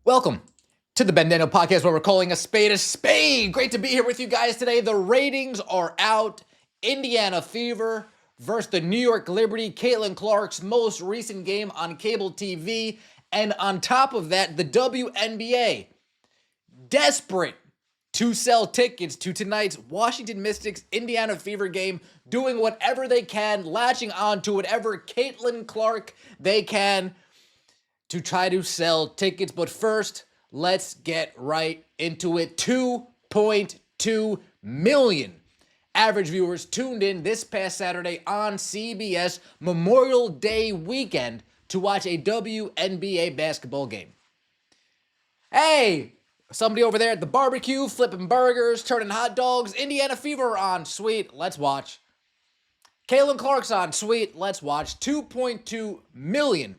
Welcome to the Ben Daniel Podcast, where we're calling a spade a spade. Great to be here with you guys today. The ratings are out. Indiana Fever versus the New York Liberty, Caitlin Clark's most recent game on cable TV. And on top of that, the WNBA, desperate to sell tickets to tonight's Washington Mystics Indiana Fever game, doing whatever they can, latching on to whatever Caitlin Clark they can to try to sell tickets. But first, let's get right into it. 2.2 million average viewers tuned in this past Saturday on CBS Memorial Day weekend to watch a WNBA basketball game. Hey, somebody over there at the barbecue, flipping burgers, turning hot dogs. Indiana Fever on, sweet, let's watch. Caitlin Clark's on, sweet, let's watch. 2.2 million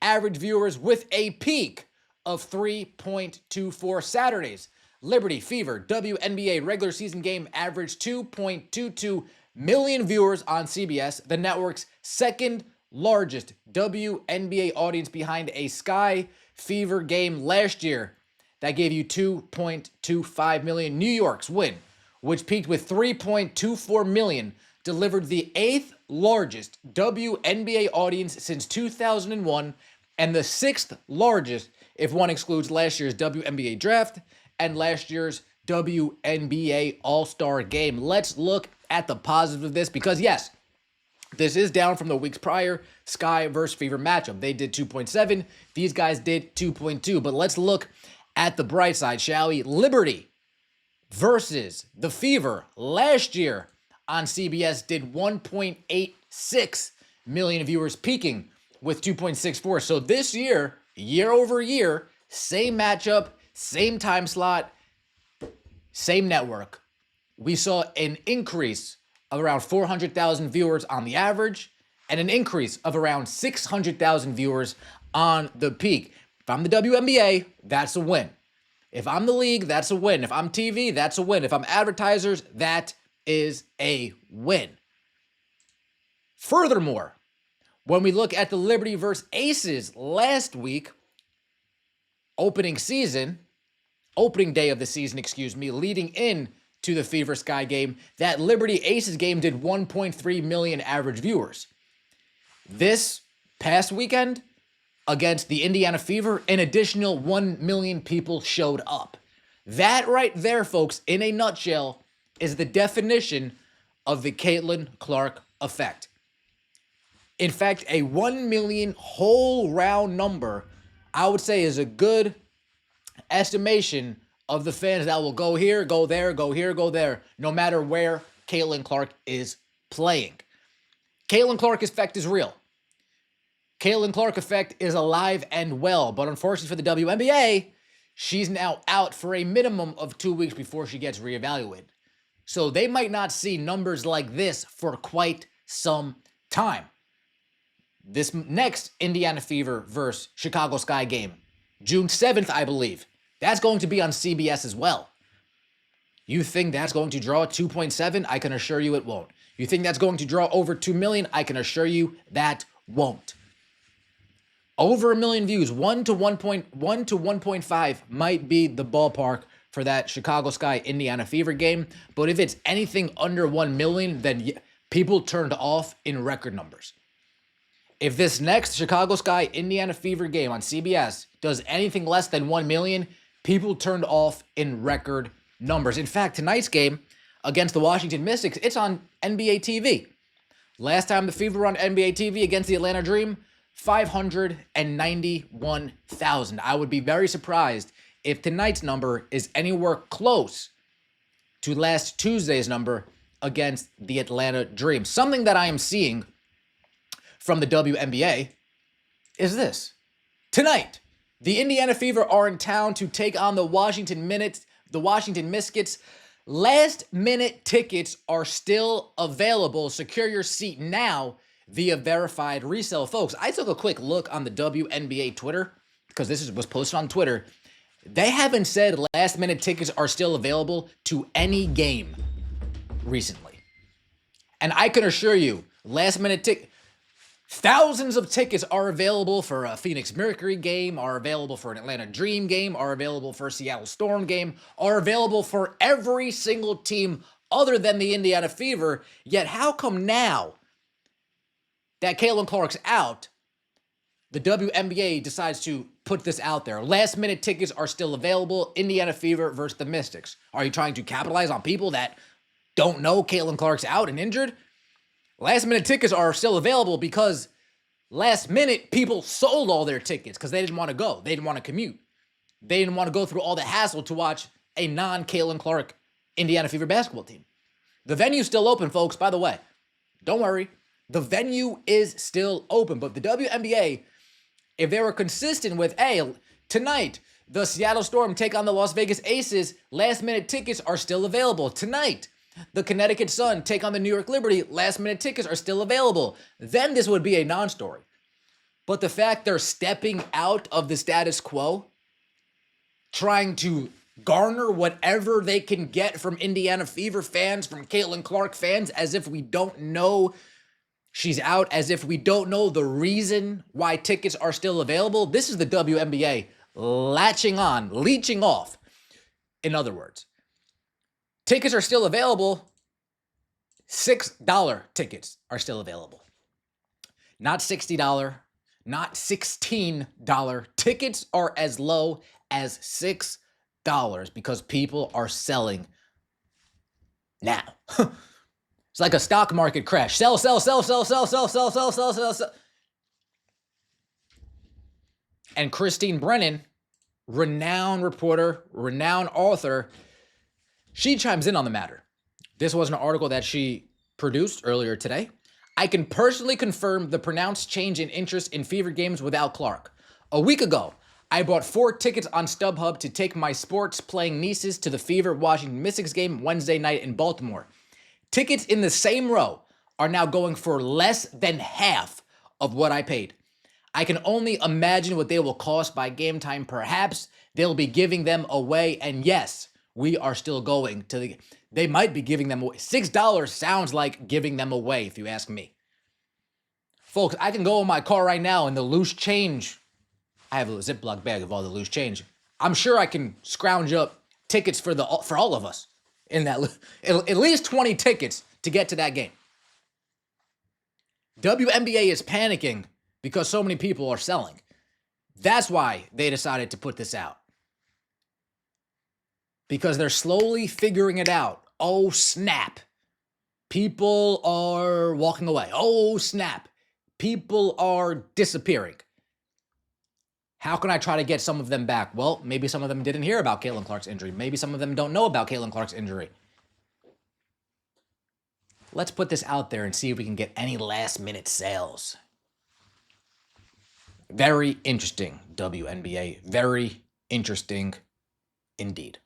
average viewers with a peak of 3.24 Saturdays. Liberty Fever WNBA regular season game averaged 2.22 million viewers on CBS, the network's second largest WNBA audience behind a Sky Fever game last year that gave you 2.25 million. New York's win, which peaked with 3.24 million, delivered the eighth largest WNBA audience since 2001 and the sixth largest if one excludes last year's WNBA draft and last year's WNBA All-Star game. Let's look at the positive of this because, yes, this is down from the weeks prior Sky versus Fever matchup. They did 2.7. These guys did 2.2. But let's look at the bright side, shall we? Liberty versus the Fever last year on CBS did 1.86 million viewers, peaking with 2.64. So this year, year over year, same matchup, same time slot, same network, we saw an increase of around 400,000 viewers on the average and an increase of around 600,000 viewers on the peak. If I'm the WNBA, that's a win. If I'm the league, that's a win. If I'm TV, that's a win. If I'm advertisers, that is a win. Furthermore, when we look at the Liberty versus Aces last week, opening day of the season, leading in to the Fever Sky game, that Liberty Aces game did 1.3 million average viewers. This past weekend against the Indiana Fever, an additional 1 million people showed up. That right there, folks, in a nutshell, is the definition of the Caitlin Clark effect. In fact, a 1 million whole round number, I would say, is a good estimation of the fans that will go here, go there, go here, go there, no matter where Caitlin Clark is playing. Caitlin Clark effect is real. Caitlin Clark effect is alive and well, but unfortunately for the WNBA, she's now out for a minimum of 2 weeks before she gets reevaluated. So they might not see numbers like this for quite some time. This next Indiana Fever versus Chicago Sky game, June 7th, I believe, that's going to be on CBS as well. You think that's going to draw 2.7? I can assure you it won't. You think that's going to draw over 2 million? I can assure you that won't. Over a million views, 1 to 1.5 might be the ballpark for that Chicago Sky Indiana Fever game. But if it's anything under 1 million, then people turned off in record numbers. If this next Chicago Sky Indiana Fever game on CBS does anything less than 1 million, people turned off in record numbers. In fact, tonight's game against the Washington Mystics, it's on NBA TV. Last time the Fever were on NBA TV against the Atlanta Dream, 591,000. I would be very surprised if tonight's number is anywhere close to last Tuesday's number against the Atlanta Dream. Something that I am seeing from the WNBA is this. Tonight, the Indiana Fever are in town to take on the Washington Mystics. Last-minute tickets are still available. Secure your seat now via verified resale. Folks, I took a quick look on the WNBA Twitter because this was posted on Twitter. They haven't said last-minute tickets are still available to any game recently. And I can assure you, last-minute ticket, Thousands of tickets are available for a Phoenix Mercury game, are available for an Atlanta Dream game, are available for a Seattle Storm game, are available for every single team other than the Indiana Fever. Yet how come now that Caitlin Clark's out, the WNBA decides to put this out there? Last minute tickets are still available. Indiana Fever versus the Mystics. Are you trying to capitalize on people that don't know Caitlin Clark's out and injured? Last minute tickets are still available because last minute people sold all their tickets because they didn't want to go. They didn't want to commute. They didn't want to go through all the hassle to watch a non-Caitlin Clark Indiana Fever basketball team. The venue's still open, folks, by the way. Don't worry. The venue is still open. But the WNBA, if they were consistent with, hey, tonight, the Seattle Storm take on the Las Vegas Aces, last minute tickets are still available. Tonight, the Connecticut Sun take on the New York Liberty, last minute tickets are still available. Then this would be a non-story. But the fact they're stepping out of the status quo, trying to garner whatever they can get from Indiana Fever fans, from Caitlin Clark fans, as if we don't know she's out, as if we don't know the reason why tickets are still available. This is the WNBA latching on, leeching off, in other words. Tickets are still available. $6 tickets are still available. Not $60, not $16. Tickets are as low as $6 because people are selling now. It's like a stock market crash. Sell, sell, sell, sell, sell, sell, sell, sell, sell, sell, sell. And Christine Brennan, renowned reporter, renowned author, she chimes in on the matter. This was an article that she produced earlier today. I can personally confirm the pronounced change in interest in Fever games without Clark. A week ago, I bought 4 tickets on StubHub to take my sports-playing nieces to the Fever Washington Mystics game Wednesday night in Baltimore. Tickets in the same row are now going for less than half of what I paid. I can only imagine what they will cost by game time. Perhaps they'll be giving them away, and yes, we are still going to the... They might be giving them away. $6 sounds like giving them away, if you ask me. Folks, I can go in my car right now and the loose change... I have a Ziploc bag of all the loose change. I'm sure I can scrounge up tickets for all of us. In that, at least 20 tickets to get to that game. WNBA is panicking because so many people are selling. That's why they decided to put this out. Because they're slowly figuring it out. Oh, snap. People are walking away. Oh, snap. People are disappearing. How can I try to get some of them back? Well, maybe some of them didn't hear about Caitlin Clark's injury. Maybe some of them don't know about Caitlin Clark's injury. Let's put this out there and see if we can get any last-minute sales. Very interesting, WNBA. Very interesting indeed.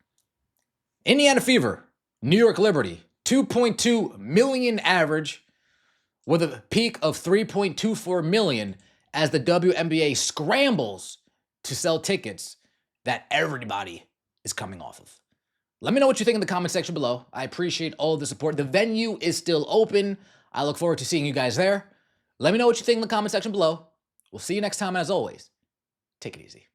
Indiana Fever, New York Liberty, 2.2 million average with a peak of 3.24 million as the WNBA scrambles to sell tickets that everybody is coming off of. Let me know what you think in the comment section below. I appreciate all the support. The venue is still open. I look forward to seeing you guys there. Let me know what you think in the comment section below. We'll see you next time, and as always, take it easy.